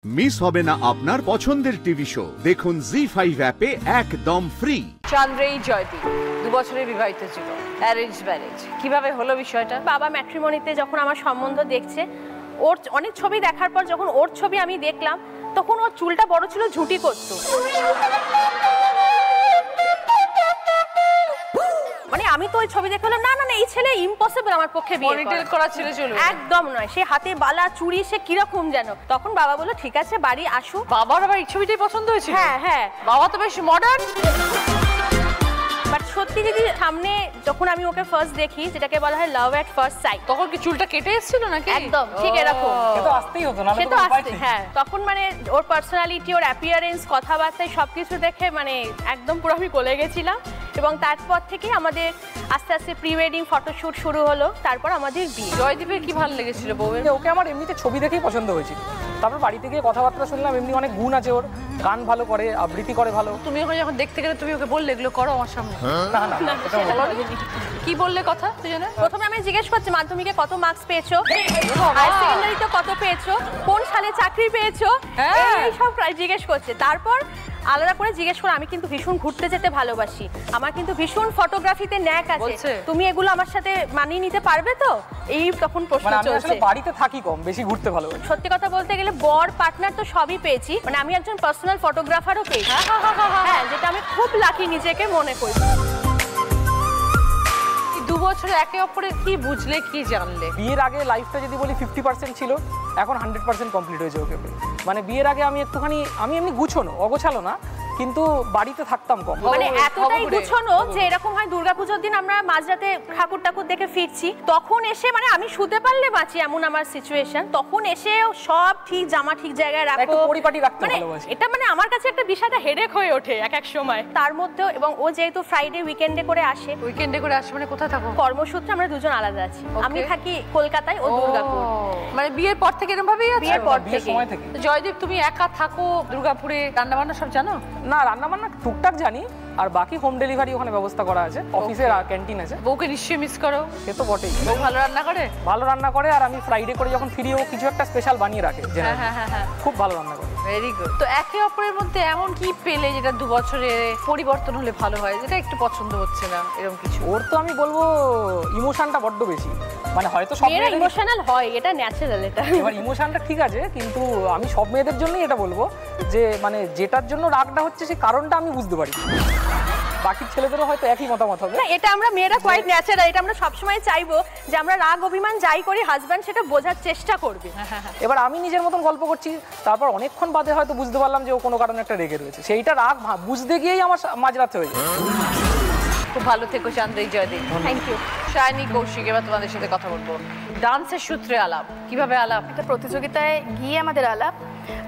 Miss হবে না আপনার পছন্দের টিভি শো দেখুন জি5 অ্যাপে একদম ফ্রি। চান্দ্রেই জয়দীপ 2 বছরের বিবাহিত ছিল, অ্যারেঞ্জ ম্যারেজ। কিভাবে হলো বিষয়টা? বাবা ম্যাট্রিমনিতে যখন আমার সম্বন্ধ দেখছে, ওর অনেক ছবি দেখার পর যখন ওর ছবি আমি দেখলাম, তখন ওর চুলটা বড় ছিল, ঝুঁটি করতো। মানে আমি তো ওই ছবি দেখে বললাম না না না, এই ছেলে ইম্পসিবল আমার পক্ষে বিয়ে করা ছিল। একদম নয়, সে হাতে বালা চুড়ি, সে কিরকম যেন। তখন বাবা বললো ঠিক আছে বাড়ি আসুক। বাবার আবার এই ছবিটাই পছন্দ হয়েছিল। হ্যাঁ হ্যাঁ, বাবা তো বেশ মডার্ন। বাট সত্যি যদি সামনে যখন আমি ওকে ফার্স্ট দেখি, যেটাকে বলা হয় লাভ এট ফার্স্ট সাইট, তখন কি চুলটা কেটে এসেছিল নাকি? একদম ঠিক এরকম। সে তো আসতেই হতো না, সে তো আসতে, হ্যাঁ। তখন মানে ওর পার্সোনালিটি, ওর অ্যাপিয়ারেন্স, কথাবার্তায় সবকিছু দেখে মানে একদম পুরো আমি গলে গেছিলাম। এবং তারপর থেকে আমাদের আস্তে আস্তে প্রি ওয়েডিং ফটোশুট শুরু হলো, তারপর আমাদের বিয়ে। জয়দীপের কি ভালো লেগেছিল বউয়ের? ওকে আমার এমনিতে ছবি দেখেই পছন্দ হয়েছিল। তারপর বাড়িতে গিয়ে কথাবার্তা শুনলাম, এমনি অনেক গুণ আছে ওর, গান ভালো করে, আবৃত্তি করে ভালো। তুমি ওখানে যখন দেখতে গেলে তুমি ওকে বললে এগুলো করো আমার সামনে? না না না, এটা সেটা বলিনি। বলিনি। কি বললে কথা দুজনে? প্রথমে আমি জিজ্ঞেস করছি মাধ্যমিকে কত মার্কস পেয়েছো, হাই সেকেন্ডারিতে কত পেয়েছো, কোন সালে চাকরি পেয়েছো, এই সব জিজ্ঞেস করছে। তারপর আলাদা করে জিজ্ঞেস করে, আমি কিন্তু ভীষণ ঘুরতে যেতে ভালোবাসি, আমার কিন্তু ভীষণ ফটোগ্রাফিতে ন্যাক আছে, তুমি এগুলো আমার সাথে মানিয়ে নিতে পারবে তো? এই তখন প্রশ্ন মানে আমি চলছে। আসলে বাড়িতে থাকি কম, বেশি ঘুরতে ভালোবাসি। সত্যি কথা বলতে গেলে বর পার্টনার তো সবই পেয়েছি, মানে আমি একজন পার্সোনাল ফটোগ্রাফারও পেয়েছি। হ্যাঁ, যেটা আমি খুব লাকি নিজেকে মনে করি। 2 বছরে একে অপরের কি বুঝলে, কি জানলে? বিয়ের আগে লাইফটা যদি বলি 50% ছিল, এখন 100% কমপ্লিট হয়েছে ওকে পেয়ে। মানে বিয়ের আগে আমি একটুখানি, আমি এমনি গুছোনো, অগোছালো না, কিন্তু বাড়িতে থাকতাম কম। মানে এতটাই গুছানো যে এরকম হয় দুর্গাপূজার দিন আমরা মাঝরাতে ঠাকুর টাকুর দেখে ফিরছি, তখন এসে মানে আমি শুতে পারলে বাঁচি এমন আমার সিচুয়েশন, তখন এসে সব ঠিক জামা ঠিক জায়গায় রাখো, একটু পরিপাটি রাখতে মানে ভালোবাসি। এটা মানে আমার কাছে একটা বিষয়টা হেডেক হয়ে ওঠে এক এক সময়। তার মধ্যেও এবং ও যেহেতু ফ্রাইডে উইকেন্ডে করে আসে, উইকেন্ডে করে আসে মানে কোথায় থাকো? কর্মসূত্রে আমরা দুজন আলাদা আছি। আমি থাকি কলকাতায়, ও দুর্গাপুর। মানে বিয়ের পর থেকে এরকম ভাবেই আছে? বিয়ের পর বিয়ের সময় থেকে। জয়দীপ তুমি একা থাকো দুর্গাপুরে, রান্না বান্না সব জানো? না, রান্না বান্না টুকটাক জানি, আর বাকি হোম ডেলিভারি ওখানে ব্যবস্থা করা আছে, অফিসের ক্যান্টিন আছে। বউকে নিশ্চয়ই মিস করো? সে তো বটেই। বউ ভালো রান্না করে? ভালো রান্না করে, আর আমি ফ্রাইডে করে যখন ফিরি ও কিছু একটা স্পেশাল বানিয়ে রাখে। হ্যাঁ, খুব ভালো রান্না করে। Very good. তো একে অপরের মধ্যে এমন কি পেলে যেটা 2 বছরে পরিবর্তন হলে ভালো হয়, যেটা একটু পছন্দ হচ্ছে না, এরকম কিছু? ওর তো আমি বলবো ইমোশনটা বড্ড বেশি, মানে হয়তো সব মেয়েরা ইমোশনাল হয়, এটা ন্যাচারাল। এটা এবার ইমোশনটা ঠিক আছে, কিন্তু আমি সব মেয়েদের জন্যই এটা বলবো যে মানে যেটার জন্য রাগটা হচ্ছে সেই কারণটা আমি বুঝতে পারি। বাকি ছেলেদেরও হয়তো একই মতামত হবে। না, এটা আমরা মেয়েরা কোয়াইট ন্যাচারাল, এটা আমরা সবসময় চাইবো যে আমরা রাগ অভিমান যাই করি, হাজব্যান্ড সেটা বোঝার চেষ্টা করবে। এবার আমি নিজের মতন গল্প করছি, তারপর অনেকক্ষণ বাদে হয়তো বুঝতে পারলাম যে ও কোনো কারণে একটা রেগে রয়েছে, সেইটা রাগ বুঝতে গিয়েই আমার মাঝরাতে হয়ে যায়। খুব ভালো থেকো চান্দ্রেই জয়দীপ। Thank you. শাইনি, কৌশিক, এবার তোমাদের সাথে কথা বলবো। ডান্সের সূত্রে আলাপ, কিভাবে আলাপ? একটা প্রতিযোগিতায় গিয়ে আমাদের আলাপ,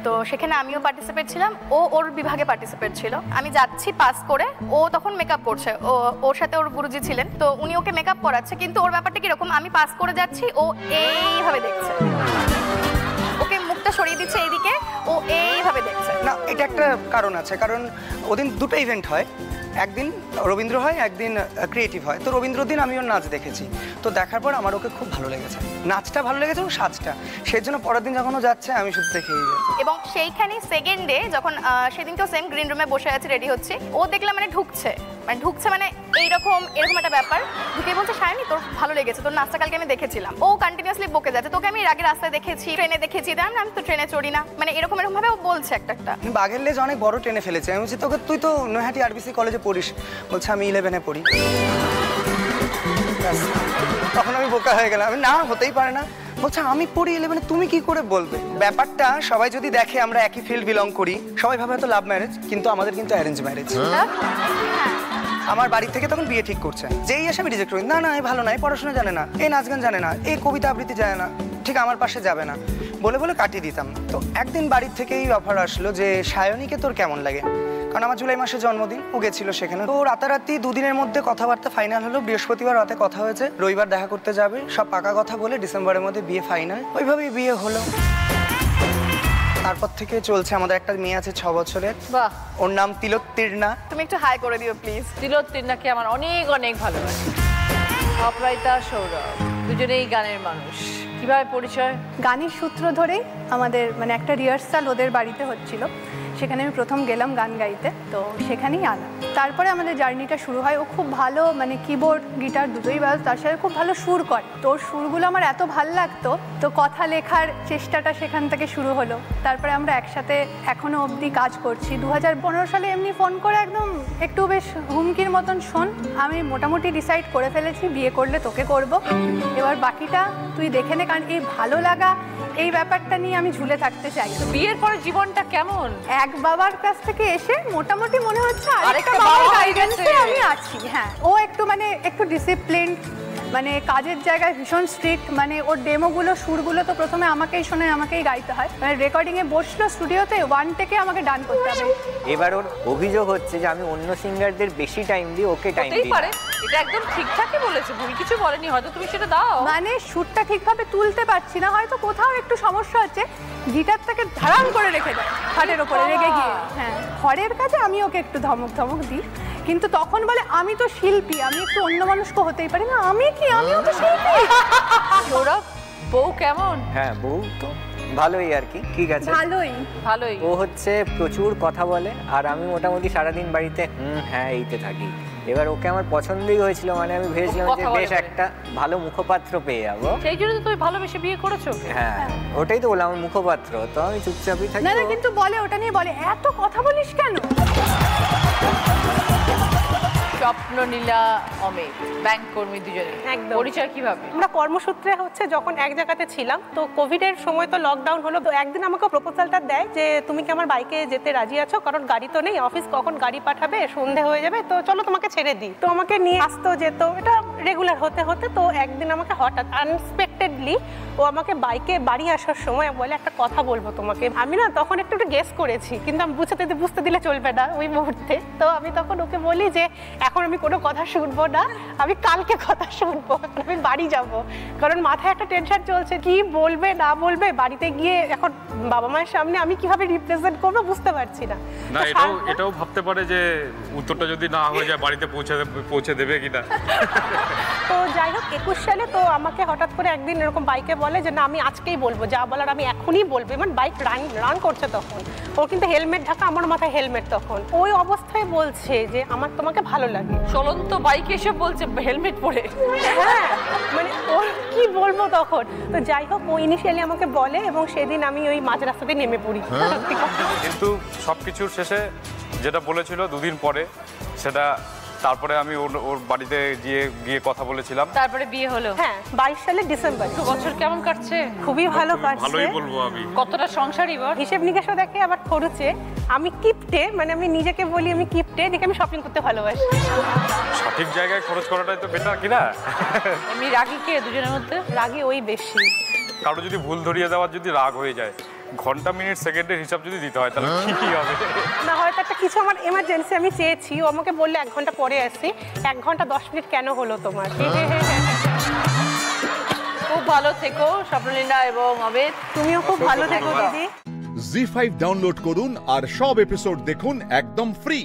তো সেখানে আমিও পার্টিসিপেট ছিলাম, ও ওর বিভাগে পার্টিসিপেট ছিল। আমি যাচ্ছি পাস করে, ও তখন মেকআপ করছে, ওর সাথে ওর গুরুজি ছিলেন, তো উনি ওকে মেকআপ করাচ্ছে। কিন্তু ওর ব্যাপারটা কিরকম, আমি পাস করে যাচ্ছি, ও এইভাবে দেখছে, ওকে মুখটা সরিয়ে দিচ্ছে এইদিকে, ও এইভাবে দেখছে। না, এটা একটা কারণ আছে, কারণ ওদিন দুটো ইভেন্ট হয়, একদিন রবীন্দ্র হয়, একদিন ক্রিয়েটিভ হয়। তো রবীন্দ্র দিন আমি ওর নাচ দেখেছি, তো দেখার পর আমার ওকে খুব ভালো লেগেছে, নাচটা ভালো লেগেছে, ওর সাজটা। সেই জন্য পরের দিন যখন ও যাচ্ছে আমি শুধু দেখেই যাচ্ছি। এবং সেইখানে সেকেন্ডে যখন সেদিনকেও সেম গ্রিন রুমে বসে আছে, রেডি হচ্ছে, ও দেখলাম মানে ঢুকছে মানে এরকম একটা ব্যাপার, ঢুকে বলছে শায়নি তোর ভালো লেগেছে, তোর নাচটা কালকে আমি দেখেছিলাম। ও কন্টিনিউয়াসলি বকে যাচ্ছে, তোকে আমি এর আগে রাস্তায় দেখেছি, ট্রেনে দেখেছি, আমি তো ট্রেনে চড়ি না, মানে এরকম ভাবে ও বলছে একটা। বাঘের লেজ অনেক বড় টেনে ফেলেছে। আমি বলছি তোকে, তুই তো নৈহাটি আরবিসি কলেজে পড়িস। বলছে আমি 11-এ পড়ি। তখন আমি বোকা হয়ে গেলাম, আমি না হতেই পারে না। বলছে আমি পড়ি 11-এ, তুমি কি করে বলবে? ব্যাপারটা সবাই যদি দেখে আমরা একই ফিল্ড বিলং করি, সবাই ভাবে হয়তো লাভ ম্যারেজ, কিন্তু আমাদের কিন্তু অ্যারেঞ্জ ম্যারেজ। আমার বাড়ি থেকে তখন বিয়ে ঠিক করছে, যেই এসে আমি রিজেক্ট করি, না না এ ভালো না, এ পড়াশোনা জানে না, এ নাচ গান জানে না, এ কবিতা আবৃত্তি জানে না, ঠিক আমার পাশে যাবে না, বলে বলে কাটিয়ে দিতাম। তো একদিন বাড়ির থেকেই অফার আসলো যে সায়নীকে তোর কেমন লাগে, কারণ আমার জুলাই মাসে জন্মদিন, ও গেছিল সেখানে। তো রাতারাতি 2 দিনের মধ্যে কথাবার্তা ফাইনাল হলো। বৃহস্পতিবার রাতে কথা হয়েছে, রবিবার দেখা করতে যাবে, সব পাকা কথা বলে ডিসেম্বরের মধ্যে বিয়ে ফাইনাল। ওইভাবেই বিয়ে হলো। তারপর থেকে চলছে। আমাদের একটা মেয়ে আছে 6 বছরের, বাহ, ওর নাম তিলোত্তীর্ণা। তুমি একটু হাই করে দিও প্লিজ। তিলোত্তীর্ণাকে আমার অনেক অনেক ভালোবাসি। অপরাজিতা, সৌরভ দুজনেই গানের মানুষ। কিভাবে পরিচয়? গানের সূত্র ধরেই আমাদের মানে একটা রিহার্সাল ওদের বাড়িতে হচ্ছিল, সেখানে আমি প্রথম গেলাম গান গাইতে, তো সেখানেই আলাম। তারপরে আমাদের জার্নিটা শুরু হয়। ও খুব ভালো মানে কিবোর্ড গিটার দুটোই বাজায়, তার সাথে খুব ভালো সুর করে। তো ওর সুরগুলো আমার এত ভালো লাগতো, তো কথা লেখার চেষ্টাটা সেখান থেকে শুরু হলো। তারপরে আমরা একসাথে এখনো অবধি কাজ করছি। 2015 সালে এমনি ফোন করে একদম একটু বেশ হুমকির মতন, শোন আমি মোটামুটি ডিসাইড করে ফেলেছি, বিয়ে করলে তোকে করব, এবার বাকিটা তুই দেখে নে। কারণ এই ভালো লাগা এই ব্যাপারটা নিয়ে আমি ঝুলে থাকতে চাই। বিয়ের পরে জীবনটা কেমন? এক বাবার কাছ থেকে এসে মোটামুটি মনে হচ্ছে আরেকটা আরেকটা বাবার বাবা গাইডেন্সে হয়ে গেছে। আমি আছি। হ্যাঁ, ও একটু মানে একটু ডিসিপ্লিন, মানে কাজের জায়গায় ভীষণ স্ট্রিক্ট। মানে ওর ডেমোগুলো সুরগুলো তো প্রথমে আমাকেই শোনে, আমাকেই গাইতে হয়। মানে রেকর্ডিংয়ে বসলো স্টুডিওতে, 1 টেকে আমাকে ডান করতে হবে। এবার ওর অভিযোগ হচ্ছে যে আমি অন্য সিঙ্গারদের বেশি টাইম দিই, ওকে টাইম হতেই দিই পারে, না। এটা একদম ঠিকঠাকই বলেছে, ভুল কিছু বলেনি, হয়তো তুমি সেটা দাও। মানে সুরটা ঠিকভাবে তুলতে পারছি না, হয়তো কোথাও একটু সমস্যা হচ্ছে, গিটারটাকে ধারাম করে রেখে দেয় খাটের ওপরে রেগে গিয়ে। হ্যাঁ, ঘরের কাজে আমি ওকে একটু ধমক ধমক দিই, কিন্তু তখন বলে আমি তো শিল্পী, আমি একটু অন্য মানুষকে হতেই পারি না। আমি কি, আমিও তো শিল্পী। সৌরভ, বউ কেমন? হ্যাঁ, বউ তো ভালোই আর কি, ঠিক আছে, ভালোই। ভালোই। ও হচ্ছে প্রচুর কথা বলে, আর আমি মোটামুটি সারাদিন বাড়িতে হ্যাঁ এইতে থাকি। এবার ওকে আমার পছন্দই হয়েছিল, মানে আমি ভেবেছিলাম যে কথা বলে বেশ বলে। একটা ভালো মুখপাত্র পেয়ে যাবো। সেই জন্য তো তুমি ভালোবেসে বিয়ে করেছো। হ্যাঁ, ওটাই তো বললাম, আমার মুখপাত্র, তো আমি চুপচাপই থাকি। না না, কিন্তু বলে, ওটা নিয়ে বলে এত কথা বলিস কেন। স্বপ্ননীলা, অমিত, ব্যাংক কর্মী দুজনে, একদম। পরিচয় কিভাবে? আমরা কর্মসূত্রে হচ্ছে যখন এক জায়গাতে ছিলাম, তো কোভিডের সময় তো লকডাউন হলো, তো একদিন আমাকে প্রপোজালটা দেয় যে তুমি কি আমার বাইকে যেতে রাজি আছো, কারণ গাড়ি তো নেই, অফিস কখন গাড়ি পাঠাবে, সন্ধে হয়ে যাবে, তো চলো তোমাকে ছেড়ে দিই। তো আমাকে নিয়ে আসতো যেত, এটা রেগুলার হতে হতে, তো একদিন আমাকে হঠাৎ আনএক্সপেক্টেডলি ও আমাকে বাইকে বাড়ি আসার সময় বলে একটা কথা বলবো তোমাকে। আমি না তখন একটু গেস করেছি, কিন্তু আমি বুঝতে দিলে চলবে না ওই মুহূর্তে। তো আমি তখন ওকে বলি যে এখন আমি কোনো কথা শুনবো না, আমি কালকে কথা শুনবো, আমি বাড়ি যাব, কারণ মাথায় একটা টেনশন চলছে, কি বলবে না বলবে, বাড়িতে গিয়ে এখন বাবা মায়ের সামনে আমি কিভাবে রিপ্রেজেন্ট করবো বুঝতে পারছি না। না, এটাও ভাবতে পারে যে উত্তরটা যদি না হয়ে যায় বাড়িতে পৌঁছে দেবে কিনা। তো যাই হোক, 21 সালে তো আমাকে হঠাৎ করে একদিন এরকম বাইকে বলে যে না আমি আজকেই বলবো, যা বলার আমি এখনই বলবো। মানে বাইক রান করছে তখন, ওর কিন্তু হেলমেট ঢাকা, আমার মাথায় হেলমেট, তখন ওই অবস্থায় বলছে যে আমার তোমাকে ভালো লাগে। চলন্ত বাইকে এসে বলছে হেলমেট পরে। হ্যাঁ, মানে ওর কি বলবো তখন। তো যাই হোক, ও ইনিশিয়ালি আমাকে বলে এবং সেদিন আমি ওই মাঝ রাস্তাতে নেমে পড়ি। কিন্তু সবকিছুর শেষে যেটা বলেছিল 2 দিন পরে, সেটা তারপরে আমি ওর বাড়িতে গিয়ে কথা বলেছিলাম। তারপরে বিয়ে হলো। হ্যাঁ, 22 সালের ডিসেম্বর। 2 বছর কেমন কাটছে? খুবই ভালো কাটছে। ভালোই বলবো আমি। কতটা সংসারী বল? হিসেব নিকেশও দেখে আবার খরচে। আমি কিপটে, মানে আমি নিজেকে বলি আমি কিপটে, দেখে আমি শপিং করতে ভালোবাসি। সঠিক জায়গায় খরচ করাটাই তো বেটার কিনা। এমনি রাগি কে দুজনের মধ্যে? রাগে ওই বেশি। কারো যদি ভুল ধরিয়ে দেওয়ার যদি রাগ হয়ে যায়, ঘন্টা মিনিট সেকেন্ডের হিসাব যদি দিতে হয়, তাহলে কি হবে? না, হয়তো একটা কিছু আমার এমার্জেন্সি আমি চেয়েছি, ও আমাকে বললে 1 ঘন্টা পরে আসি, 1 ঘন্টা 10 মিনিট কেন হলো তোমার? খুব ভালো থেকো স্বপ্নলীলা এবং অমিত। তুমিও খুব ভালো থেকো দিদি। জি5 ডাউনলোড করুন আর সব এপিসোড দেখুন একদম ফ্রি।